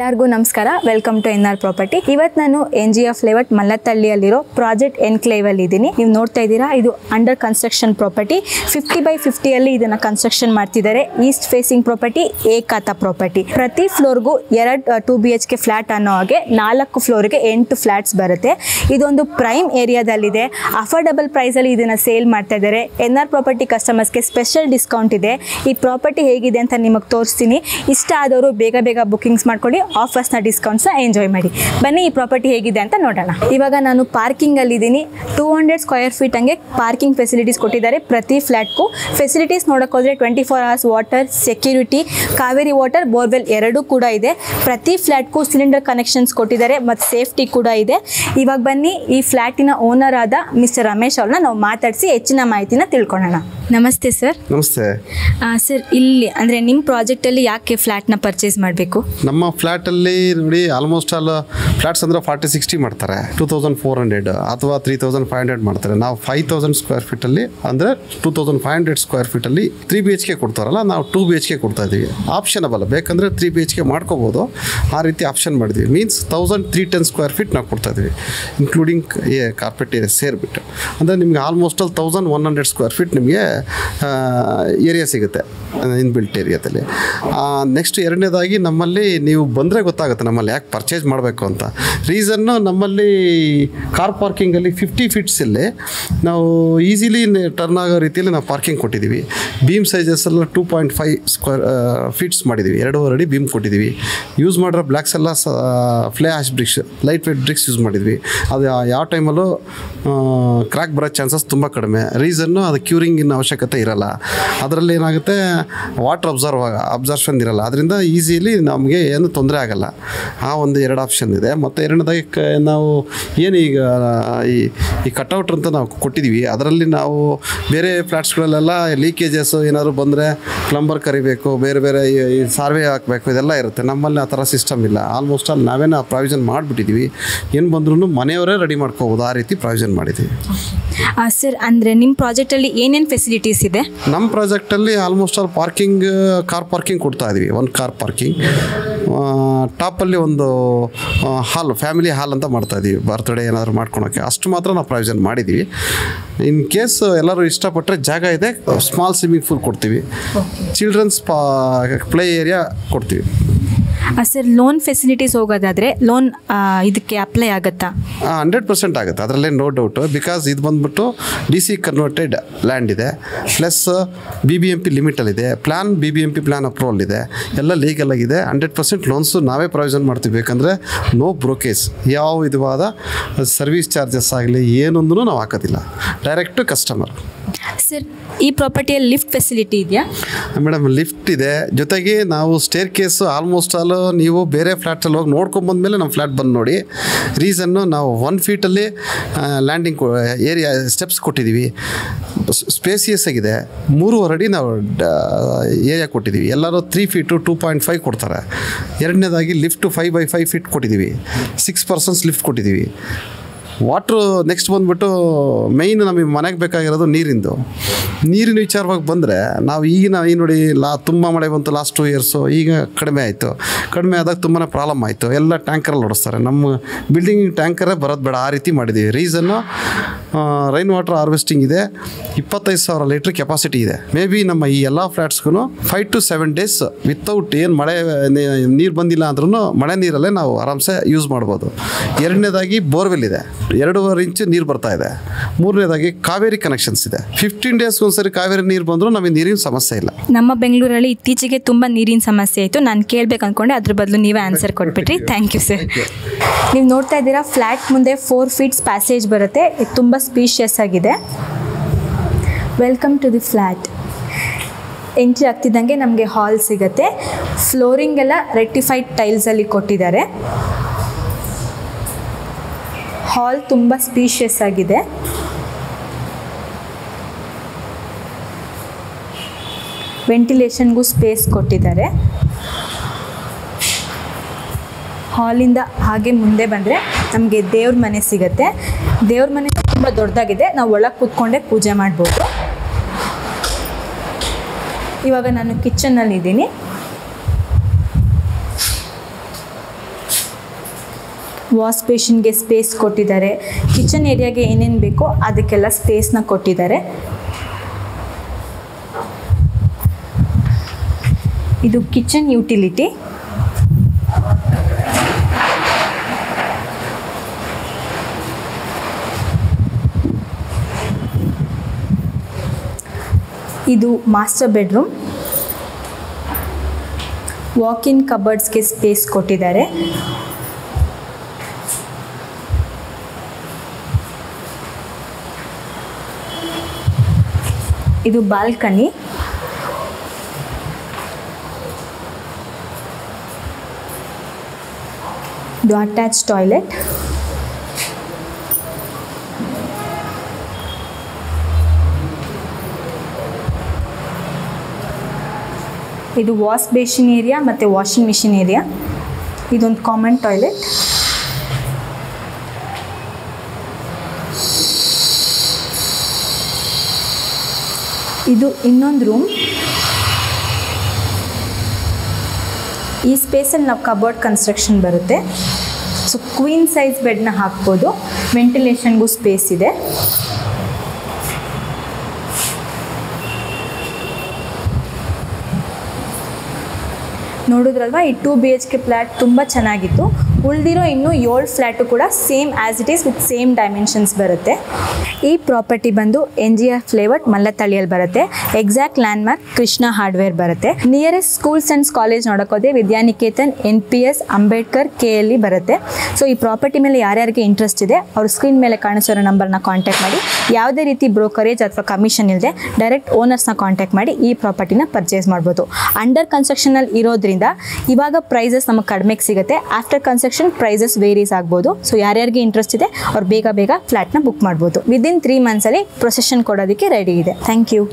ಎಲ್ಲರಿಗೂ ನಮಸ್ಕಾರ. Welcome to N R property. ಇವತ್ತು ನಾನು NGF ಲೇಔಟ್ ಮಲ್ಲತ್ತಳ್ಳಿಯಲ್ಲಿರೋ ಪ್ರಾಜೆಕ್ಟ್ ಎನ್ಕ್ಲೇವ್ ಅಲ್ಲಿ ಇದ್ದೀನಿ. ನೀವು ನೋಡ್ತಾ ಇದ್ದೀರಾ, ಇದು ಅಂಡರ್ ಕನ್ಸ್ಟ್ರಕ್ಷನ್ ಪ್ರಾಪರ್ಟಿ. 50/50 ಅಲ್ಲಿ ಇದನ್ನ ಕನ್ಸ್ಟ್ರಕ್ಷನ್ ಮಾಡ್ತಿದ್ದಾರೆ. ಈಸ್ಟ್ ಫೇಸಿಂಗ್ ಪ್ರಾಪರ್ಟಿ, ಏಕಾತ ಪ್ರಾಪರ್ಟಿ. ಪ್ರತಿ ಫ್ಲೋರ್ಗೂ 2 BHK ಫ್ಲಾಟ್ ಅನ್ನೋ ಹಾಗೆ 4 ಫ್ಲೋರ್ಗೆ 8 ಫ್ಲಾಟ್ಸ್ ಬರುತ್ತೆ. ಇದೊಂದು ಪ್ರೈಮ್ ಏರಿಯಾದಲ್ಲಿದೆ. ಅಫೋರ್ಡಬಲ್ ಪ್ರೈಸ್ ಅಲ್ಲಿ ಇದನ್ನ ಸೇಲ್ ಮಾಡ್ತಾ ಇದ್ದಾರೆ. NR ಪ್ರಾಪರ್ಟಿ ಕಸ್ಟಮರ್ಸ್ಗೆ ಸ್ಪೆಷಲ್ ಡಿಸ್ಕೌಂಟ್ ಇದೆ. ಈ ಪ್ರಾಪರ್ಟಿ ಹೇಗಿದೆ ಅಂತ ನಿಮಗೆ ತೋರಿಸ್ತೀನಿ. ಇಷ್ಟ ಆದವರು ಬೇಗ ಬುಕಿಂಗ್ಸ್ ಮಾಡ್ಕೊಳ್ಳಿ. ಆಫರ್ಸ್ನ ಡಿಸ್ಕೌಂಟ್ಸ್ನ ಎಂಜಾಯ್ ಮಾಡಿ. ಬನ್ನಿ ಈ ಪ್ರಾಪರ್ಟಿ ಹೇಗಿದೆ ಅಂತ ನೋಡೋಣ. ಇವಾಗ ನಾನು ಪಾರ್ಕಿಂಗ್ ಅಲ್ಲಿ ಇದ್ದೀನಿ. 200 ಸ್ಕ್ವೇರ್ ಫೀಟ್ ಹಂಗೆ ಪಾರ್ಕಿಂಗ್ ಫೆಸಿಲಿಟೀಸ್ ಕೊಟ್ಟಿದ್ದಾರೆ ಪ್ರತಿ ಫ್ಲಾಟ್ಗೂ. ಫೆಸಿಲಿಟೀಸ್ ನೋಡಕ್ ಹೋದ್ರೆ 24 hours water, security, Kaveri water, borewell ಎರಡೂ ಕೂಡ ಇದೆ. ಪ್ರತಿ ಫ್ಲಾಟ್ಗೂ ಸಿಲಿಂಡರ್ ಕನೆಕ್ಷನ್ಸ್ ಕೊಟ್ಟಿದ್ದಾರೆ ಮತ್ತು ಸೇಫ್ಟಿ ಕೂಡ ಇದೆ. ಇವಾಗ ಬನ್ನಿ ಈ ಫ್ಲಾಟಿನ ಓನರ್ ಆದ ಮಿಸ್ಟರ್ ರಮೇಶ್ ಅವ್ರನ್ನ ನಾವು ಮಾತಾಡಿಸಿ ಹೆಚ್ಚಿನ ಮಾಹಿತಿನ ತಿಳ್ಕೊಳ್ಳೋಣ. ನಮಸ್ತೆ ಸರ್. ನಮಸ್ತೆ ಸರ್, ಇಲ್ಲಿ ಅಂದರೆ ನಿಮ್ಮ ಪ್ರಾಜೆಕ್ಟಲ್ಲಿ ಯಾಕೆ ಫ್ಲ್ಯಾಟ್ನ ಪರ್ಚೇಸ್ ಮಾಡಬೇಕು? ನಮ್ಮ ಫ್ಲ್ಯಾಟಲ್ಲಿ ನೋಡಿ, ಆಲ್ಮೋಸ್ಟ್ ಆಲ್ ಫ್ಲ್ಯಾಟ್ಸ್ ಅಂದರೆ 40-60 ಮಾಡ್ತಾರೆ. 2400 ಅಥವಾ 3500 ಮಾಡ್ತಾರೆ. ನಾವು 5000 ಸ್ಕ್ವೇರ್ ಫೀಟಲ್ಲಿ ಅಂದರೆ 2500 ಸ್ಕ್ವೇರ್ ಫೀಟಲ್ಲಿ 3 BHK ಕೊಡ್ತಾರಲ್ಲ, ನಾವು 2 BHK ಕೊಡ್ತಾ ಇದ್ದೀವಿ. ಆಪ್ಷನಬಲ್, ಬೇಕಂದರೆ 3 BHK ಮಾಡ್ಕೋಬೋದು. ಆ ರೀತಿ ಆಪ್ಷನ್ ಮಾಡಿದ್ವಿ. ಮೀನ್ಸ್ 1310 ಸ್ಕ್ವೇರ್ ಫೀಟ್ ನಾವು ಕೊಡ್ತಾ ಇದ್ದೀವಿ, ಇನ್ಕ್ಲೂಡಿಂಗ್ ಕಾರ್ಪೆಟ್ ಏರಿಯಾ ಸೇರಿಬಿಟ್ಟು. ಅಂದರೆ ನಿಮಗೆ ಆಲ್ಮೋಸ್ಟ್ ಆಲ್ 1100 ಸ್ಕ್ವೇರ್ ಫೀಟ್ ನಿಮಗೆ ಏರಿಯಾ ಸಿಗುತ್ತೆ ಇನ್ಬಿಲ್ಟ್ ಏರಿಯಾದಲ್ಲಿ. ನೆಕ್ಸ್ಟ್ ಎರಡನೇದಾಗಿ ನಮ್ಮಲ್ಲಿ ನೀವು ಬಂದರೆ ಗೊತ್ತಾಗುತ್ತೆ ನಮ್ಮಲ್ಲಿ ಯಾಕೆ ಪರ್ಚೇಸ್ ಮಾಡಬೇಕು ಅಂತ. ರೀಸನ್ನು, ನಮ್ಮಲ್ಲಿ ಕಾರ್ ಪಾರ್ಕಿಂಗಲ್ಲಿ 50 ಫೀಟ್ಸಲ್ಲಿ ನಾವು ಈಸಿಲಿ ಟರ್ನ್ ಆಗೋ ರೀತಿಯಲ್ಲಿ ನಾವು ಪಾರ್ಕಿಂಗ್ ಕೊಟ್ಟಿದ್ದೀವಿ. ಬೀಮ್ ಸೈಜಸ್ ಎಲ್ಲ 2.5 ಸ್ಕ್ವೇರ್ ಫೀಟ್ಸ್ ಮಾಡಿದ್ದೀವಿ. 2.5 ಅಡಿ ಬೀಮ್ ಕೊಟ್ಟಿದ್ದೀವಿ. ಯೂಸ್ ಮಾಡಿರೋ ಬ್ಲ್ಯಾಕ್ಸ್ ಎಲ್ಲ fly ash bricks, light weight bricks use ಮಾಡಿದ್ವಿ. ಅದು ಯಾವ ಟೈಮಲ್ಲೂ ಕ್ರ್ಯಾಕ್ ಬರೋ ಚಾನ್ಸಸ್ ತುಂಬ ಕಡಿಮೆ. ರೀಸನ್ನು, ಅದು ಕ್ಯೂರಿಂಗಿನ ಅವಶ್ಯಕತೆ ಇರಲ್ಲ. ಅದರಲ್ಲಿ ಏನಾಗುತ್ತೆ, ವಾಟರ್ ಅಬ್ಸರ್ಷನ್ ಇರಲ್ಲ. ಅದರಿಂದ ಈಸಿಲಿ ನಮಗೆ ಏನು ತೊಂದರೆ ಆಗಲ್ಲ. ಆ ಒಂದು 2 ಆಪ್ಷನ್ ಇದೆ. ಮತ್ತು ಎರಡನೇದಾಗಿ ನಾವು ಏನು ಈಗ ಈ ಕಟ್ಔಟ್ ಅಂತ ನಾವು ಕೊಟ್ಟಿದ್ದೀವಿ. ಅದರಲ್ಲಿ ನಾವು ಬೇರೆ ಫ್ಲ್ಯಾಟ್ಸ್ಗಳಲ್ಲೆಲ್ಲ ಲೀಕೇಜಸ್ ಏನಾದರೂ ಬಂದರೆ ಪ್ಲಂಬರ್ ಕರಿಬೇಕು, ಬೇರೆ ಈ ಸಾರ್ವೆ ಹಾಕಬೇಕು, ಇದೆಲ್ಲ ಇರುತ್ತೆ. ನಮ್ಮಲ್ಲಿ ಆ ಥರ ಸಿಸ್ಟಮ್ ಇಲ್ಲ. ಆಲ್ಮೋಸ್ಟ್ ಆಲ್ ನಾವೇನು ಆ ಪ್ರಾವಿಷನ್ ಮಾಡಿಬಿಟ್ಟಿದ್ದೀವಿ. ಏನು ಬಂದ್ರೂ ಮನೆಯವರೇ ರೆಡಿ ಮಾಡ್ಕೋಬೋದು, ಆ ರೀತಿ ಪ್ರಾವಿಷನ್ ಮಾಡಿದ್ದೀವಿ. ಸರ್, ಅಂದರೆ ನಿಮ್ಮ ಪ್ರಾಜೆಕ್ಟಲ್ಲಿ ಏನೇನು ಫೆಸಿಲಿಟೀಸ್ ಇದೆ? ನಮ್ಮ ಪ್ರಾಜೆಕ್ಟಲ್ಲಿ almost all parking, car parking ಕೊಡ್ತಾ ಇದ್ದೀವಿ. ಒಂದು ಕಾರ್ ಪಾರ್ಕಿಂಗ್, ಟಾಪಲ್ಲಿ ಒಂದು ಹಾಲ್, ಫ್ಯಾಮಿಲಿ ಹಾಲ್ ಅಂತ ಮಾಡ್ತಾಯಿದ್ದೀವಿ. ಬರ್ತ್ಡೇ ಏನಾದರೂ ಮಾಡ್ಕೊಳೋಕ್ಕೆ ಅಷ್ಟು ಮಾತ್ರ ನಾವು ಪ್ರಾವಿಷನ್ ಮಾಡಿದ್ದೀವಿ. ಇನ್ ಕೇಸ್ ಎಲ್ಲರೂ ಇಷ್ಟಪಟ್ಟರೆ ಜಾಗ ಇದೆ, ಸ್ಮಾಲ್ ಸ್ವಿಮ್ಮಿಂಗ್ ಪೂಲ್ ಕೊಡ್ತೀವಿ, ಚಿಲ್ಡ್ರನ್ಸ್ ಪ್ಲೇ ಏರಿಯಾ ಕೊಡ್ತೀವಿ. ಸರ್, ಲೋನ್ ಫೆಸಿಲಿಟೀಸ್ ಹೋಗೋದಾದರೆ ಲೋನ್ ಇದಕ್ಕೆ ಅಪ್ಲೈ ಆಗುತ್ತಾ? 100% ಆಗುತ್ತೆ, ಅದರಲ್ಲೇ ನೋ ಡೌಟು. ಬಿಕಾಸ್ ಇದು ಬಂದ್ಬಿಟ್ಟು DC ಕನ್ವರ್ಟೆಡ್ ಲ್ಯಾಂಡ್ ಇದೆ, ಪ್ಲಸ್ BBMP ಲಿಮಿಟಲ್ಲಿದೆ, ಪ್ಲ್ಯಾನ್ BBMP ಪ್ಲ್ಯಾನ್ ಅಪ್ರೂವಲ್ ಇದೆ, ಎಲ್ಲ ಲೀಗಲ್ ಆಗಿದೆ. 100% ಲೋನ್ಸು ನಾವೇ ಪ್ರಾವಿಷನ್ ಮಾಡ್ತೀವಿ. ಬೇಕಂದರೆ ನೋ ಬ್ರೋಕೇಜ್, ಯಾವ ವಿಧವಾದ ಸರ್ವಿಸ್ ಚಾರ್ಜಸ್ ಆಗಲಿ ಏನೊಂದೂ ನಾವು ಹಾಕೋದಿಲ್ಲ, ಡೈರೆಕ್ಟು ಕಸ್ಟಮರ್. ಸರ್, ಈ ಪ್ರಾಪರ್ಟಿಯಲ್ಲಿ ಲಿಫ್ಟ್ ಫೆಸಿಲಿಟಿ ಇದೆಯಾ? ಮೇಡಮ್, ಲಿಫ್ಟ್ ಇದೆ. ಜೊತೆಗೆ ನಾವು ಸ್ಟೇರ್ ಕೇಸು ಆಲ್ಮೋಸ್ಟ್ ಆಲ್ ನೀವು ಬೇರೆ ಫ್ಲ್ಯಾಟ್ಸಲ್ಲಿ ಹೋಗಿ ನೋಡ್ಕೊಂಬಂದ್ಮೇಲೆ ನಮ್ಮ ಫ್ಲ್ಯಾಟ್ ಬಂದು ನೋಡಿ. ರೀಸನ್ನು, ನಾವು 1 ಫೀಟಲ್ಲಿ ಲ್ಯಾಂಡಿಂಗ್ ಏರಿಯಾ ಸ್ಟೆಪ್ಸ್ ಕೊಟ್ಟಿದ್ದೀವಿ. ಸ್ಪೇಸಿಯಸ್ ಆಗಿದೆ. 3.5 ಅಡಿ ನಾವು ಏರಿಯಾ ಕೊಟ್ಟಿದ್ದೀವಿ. ಎಲ್ಲರೂ 3 ಫೀಟು 2.5 ಕೊಡ್ತಾರೆ. ಎರಡನೇದಾಗಿ ಲಿಫ್ಟು 5x5 ಫೀಟ್ ಕೊಟ್ಟಿದ್ದೀವಿ. 6 ಪರ್ಸನ್ಸ್ ಲಿಫ್ಟ್ ಕೊಟ್ಟಿದ್ದೀವಿ. ವಾಟ್ರು ನೆಕ್ಸ್ಟ್ ಬಂದುಬಿಟ್ಟು ಮೇಯ್ನ್ ನಮಗೆ ಮನೆಗೆ ಬೇಕಾಗಿರೋದು ನೀರಿನ ವಿಚಾರವಾಗಿ ಬಂದರೆ, ನಾವು ಈಗಿನ ಈ ನೋಡಿ ತುಂಬ ಮಳೆ ಬಂತು ಲಾಸ್ಟ್ 2 ಇಯರ್ಸು. ಈಗ ಕಡಿಮೆ ಆದಾಗ ತುಂಬಾ ಪ್ರಾಬ್ಲಮ್ ಆಯಿತು. ಎಲ್ಲ ಟ್ಯಾಂಕರಲ್ಲಿ ಓಡಿಸ್ತಾರೆ. ನಮ್ಮ ಬಿಲ್ಡಿಂಗ್ ಟ್ಯಾಂಕರೇ ಬರೋದು ಬೇಡ, ಆ ರೀತಿ ಮಾಡಿದ್ದೀವಿ. ರೀಸನ್ನು, ರೈನ್ ವಾಟರ್ ಹಾರ್ವೆಸ್ಟಿಂಗ್ ಇದೆ, 25,000 ಲೀಟ್ರ್ ಕೆಪಾಸಿಟಿ ಇದೆ. ಮೇ ಬಿ ನಮ್ಮ ಈ ಎಲ್ಲ ಫ್ಲ್ಯಾಟ್ಸ್ಗೂ 5 to 7 ಡೇಸ್ ವಿತೌಟ್ ಏನು ಮಳೆ ನೀರು ಬಂದಿಲ್ಲ ಅಂದ್ರೂ ಮಳೆ ನೀರಲ್ಲೇ ನಾವು ಆರಾಮ್ಸೆ ಯೂಸ್ ಮಾಡ್ಬೋದು. ಎರಡನೇದಾಗಿ ಬೋರ್ವೆಲ್ ಇದೆ, 2.5 ಇಂಚ್ ನೀರು ಬರ್ತಾ ಇದೆ. ಮೂರನೇದಾಗಿ ಕಾವೇರಿ ಕನೆಕ್ಷನ್ಸ್ ಇದೆ. 15 ಡೇಸ್ಗೆ ಒಂದ್ಸರಿ ಕಾವೇರಿ ನೀರು ಬಂದರೂ ನಮಗೆ ನೀರಿನ ಸಮಸ್ಯೆ ಇಲ್ಲ. ನಮ್ಮ ಬೆಂಗಳೂರಲ್ಲಿ ಇತ್ತೀಚೆಗೆ ತುಂಬ ನೀರಿನ ಸಮಸ್ಯೆ ಆಯಿತು. ನಾನು ಕೇಳಬೇಕು ಅಂದ್ಕೊಂಡೆ, ಅದ್ರ ಬದಲು ನೀವೇ ಆನ್ಸರ್ ಕೊಟ್ಬಿಟ್ರಿ. Thank you sir. ನೀವು ನೋಡ್ತಾ ಇದ್ದೀರಾ, ಫ್ಲ್ಯಾಟ್ ಮುಂದೆ 4 ಫೀಟ್ಸ್ ಪ್ಯಾಸೇಜ್ ಬರುತ್ತೆ. ಇದು ತುಂಬ ಸ್ಪೀಷಿಯಸ್ ಆಗಿದೆ. Welcome to the flat. Entry ಆಗ್ತಿದ್ದಂಗೆ ನಮಗೆ ಹಾಲ್ ಸಿಗುತ್ತೆ. ಫ್ಲೋರಿಂಗ್ ಎಲ್ಲ ರೆಕ್ಟಿಫೈಡ್ ಟೈಲ್ಸಲ್ಲಿ ಕೊಟ್ಟಿದ್ದಾರೆ. ಹಾಲ್ ತುಂಬ ಸ್ಪೀಷಿಯಸ್ ಆಗಿದೆ. ವೆಂಟಿಲೇಷನ್ಗೂ ಸ್ಪೇಸ್ ಕೊಟ್ಟಿದ್ದಾರೆ. ಹಾಲಿಂದ ಹಾಗೆ ಮುಂದೆ ಬಂದರೆ ನಮಗೆ ದೇವ್ರ ಮನೆ ಸಿಗುತ್ತೆ. ದೇವ್ರ ಮನೆ ತುಂಬ ದೊಡ್ಡದಾಗಿದೆ. ನಾವು ಒಳಗೆ ಕೂತ್ಕೊಂಡೆ ಪೂಜೆ ಮಾಡ್ಬೋದು. ಇವಾಗ ನಾನು ಕಿಚನ್ನಲ್ಲಿದ್ದೀನಿ. ವಾಶ್ ಬೇಸಿನ್ಗೆ ಸ್ಪೇಸ್ ಕೊಟ್ಟಿದ್ದಾರೆ. ಕಿಚನ್ ಏರಿಯಾಗೆ ಏನೇನು ಬೇಕೋ ಅದಕ್ಕೆಲ್ಲ ಸ್ಪೇಸ್ನ ಕೊಟ್ಟಿದ್ದಾರೆ. ಇದು ಕಿಚನ್ ಯುಟಿಲಿಟಿ. ಇದು ಮಾಸ್ಟರ್ ಬೆಡ್ರೂಮ್. ವಾಕ್ ಇನ್ ಕಬರ್ಡ್ಸ್ಗೆ ಸ್ಪೇಸ್ ಕೊಟ್ಟಿದ್ದಾರೆ. ಇದು ಬಾಲ್ಕನಿ. ಇದು ಅಟ್ಯಾಚ್ ಟಾಯ್ಲೆಟ್. ಇದು ವಾಶ್ ಬೇಸಿನ್ ಏರಿಯಾ ಮತ್ತು ವಾಷಿಂಗ್ ಮಿಷಿನ್ ಏರಿಯಾ. ಇದೊಂದು ಕಾಮನ್ ಟಾಯ್ಲೆಟ್. ಇದು ಇನ್ನೊಂದು ರೂಮ್. ಈ ಸ್ಪೇಸಲ್ಲಿ ನಾವು ಕಬೋರ್ಡ್ ಕನ್ಸ್ಟ್ರಕ್ಷನ್ ಬರುತ್ತೆ. ಸೊ ಕ್ವೀನ್ ಸೈಜ್ ಬೆಡ್ನ ಹಾಕ್ಬೋದು. ವೆಂಟಿಲೇಷನ್ಗೂ ಸ್ಪೇಸ್ ಇದೆ. ನೋಡಿದ್ರಲ್ವಾ, ಈ 2 BHK ಫ್ಲ್ಯಾಟ್ ತುಂಬ ಚೆನ್ನಾಗಿತ್ತು. ಉಳಿದಿರೋ ಇನ್ನೂ 7 ಫ್ಲ್ಯಾಟು ಕೂಡ same as it is with same dimensions ಬರುತ್ತೆ. ಈ ಪ್ರಾಪರ್ಟಿ ಬಂದು NGF ಲೇಔಟ್ ಮಲ್ಲತ್ತಳ್ಳಿಯಲ್ಲಿ ಬರುತ್ತೆ. ಎಕ್ಸಾಕ್ಟ್ ಲ್ಯಾಂಡ್ಮಾರ್ಕ್ ಕೃಷ್ಣ ಹಾರ್ಡ್ವೇರ್ ಬರುತ್ತೆ. ನಿಯರೆಸ್ಟ್ ಸ್ಕೂಲ್ಸ್ ಆ್ಯಂಡ್ ಕಾಲೇಜ್ ನೋಡೋಕೋದೆ ವಿದ್ಯಾನಿಕೇತನ್, NPS, ಅಂಬೇಡ್ಕರ್, KLE ಬರುತ್ತೆ. ಸೊ ಈ ಪ್ರಾಪರ್ಟಿ ಮೇಲೆ ಯಾರ್ಯಾರಿಗೆ ಇಂಟ್ರೆಸ್ಟ್ ಇದೆ ಅವರು ಸ್ಕ್ರೀನ್ ಮೇಲೆ ಕಾಣಿಸೋ ನಂಬರ್ನ ಕಾಂಟ್ಯಾಕ್ಟ್ ಮಾಡಿ. ಯಾವುದೇ ರೀತಿ ಬ್ರೋಕರೇಜ್ ಅಥವಾ ಕಮಿಷನ್ ಇಲ್ಲದೆ ಡೈರೆಕ್ಟ್ ಓನರ್ಸ್ನ ಕಾಂಟ್ಯಾಕ್ಟ್ ಮಾಡಿ ಈ ಪ್ರಾಪರ್ಟಿನ ಪರ್ಚೇಸ್ ಮಾಡ್ಬೋದು. ಅಂಡರ್ ಕನ್ಸ್ಟ್ರಕ್ಷನಲ್ಲಿ ಇರೋದ್ರಿಂದ ಇವಾಗ ಪ್ರೈಸಸ್ ನಮಗೆ ಕಡಿಮೆಗೆ ಸಿಗುತ್ತೆ. ಆಫ್ಟರ್ ಕನ್ಸ್ಟ್ರಕ್ಷನ್ ಪ್ರೈಸಸ್ ವೇರೀಸ್ ಆಗ್ಬೋದು. ಸೊ ಯಾರ್ಯಾರಿಗೆ ಇಂಟ್ರೆಸ್ಟ್ ಇದೆ ಅವ್ರು ಬೇಗ ಫ್ಲ್ಯಾಟ್ನ ಬುಕ್ ಮಾಡ್ಬೋದು. ವಿದಿನ್ 3 ಮಂತ್ಸಲ್ಲಿ ಪ್ರೊಸೆಷನ್ ಕೊಡೋದಕ್ಕೆ ರೆಡಿ ಇದೆ. Thank you.